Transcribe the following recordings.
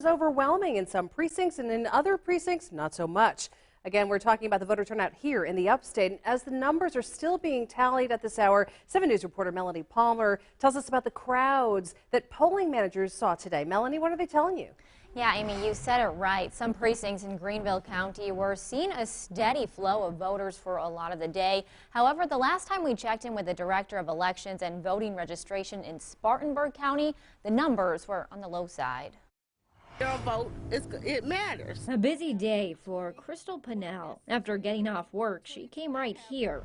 Is overwhelming in some precincts, and in other precincts, not so much. Again, we're talking about the voter turnout here in the upstate. As the numbers are still being tallied at this hour, 7 News reporter Melanie Palmer tells us about the crowds that polling managers saw today. Melanie, what are they telling you? Yeah, Amy, you said it right. Some precincts in Greenville County were seeing a steady flow of voters for a lot of the day. However, the last time we checked in with the Director of Elections and Voting Registration in Spartanburg County, the numbers were on the low side. Your vote, it matters. A busy day for Crystal Pinnell. After getting off work, she came right here,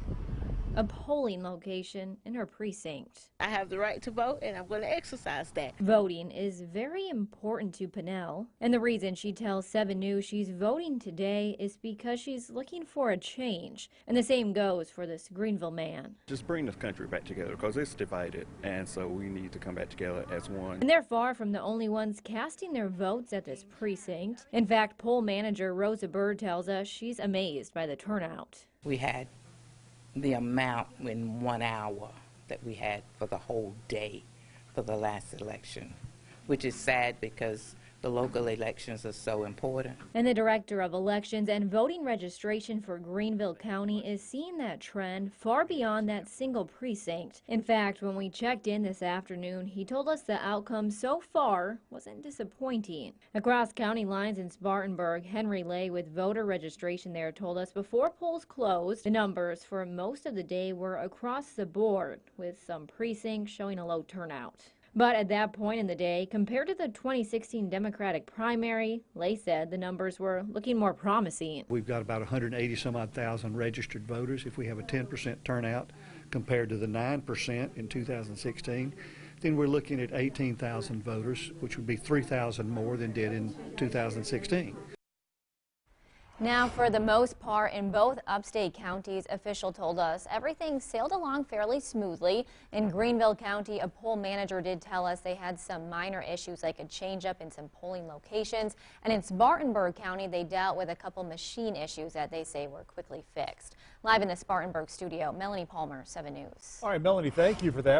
a polling location in her precinct. I have the right to vote, and I'm going to exercise that. Voting is very important to Pinnell, and the reason she tells 7 News she's voting today is because she's looking for a change. And the same goes for this Greenville man. Just bring this country back together because it's divided, and so we need to come back together as one. And they're far from the only ones casting their votes at this precinct. In fact, poll manager ROSA tells us she's amazed by the turnout. We had the amount in 1 hour that we had for the whole day for the last election, which is sad because the local elections are so important. And the Director of Elections and Voting Registration for Greenville County is seeing that trend far beyond that single precinct. In fact, when we checked in this afternoon, he told us the outcome so far wasn't disappointing. Across county lines in Spartanburg, Henry Lay with voter registration there told us before polls closed, the numbers for most of the day were across the board, with some precincts showing a low turnout. But at that point in the day, compared to the 2016 Democratic primary, Lay said the numbers were looking more promising. We've got about 180 some odd thousand registered voters. If we have a 10% turnout compared to the 9% in 2016, then we're looking at 18,000 voters, which would be 3,000 more than did in 2016. Now, for the most part, in both upstate counties, official told us everything sailed along fairly smoothly. In Greenville County, a poll manager did tell us they had some minor issues like a change up in some polling locations. And in Spartanburg County, they dealt with a couple machine issues that they say were quickly fixed. Live in the Spartanburg studio, Melanie Palmer, 7 News. All right, Melanie, thank you for that.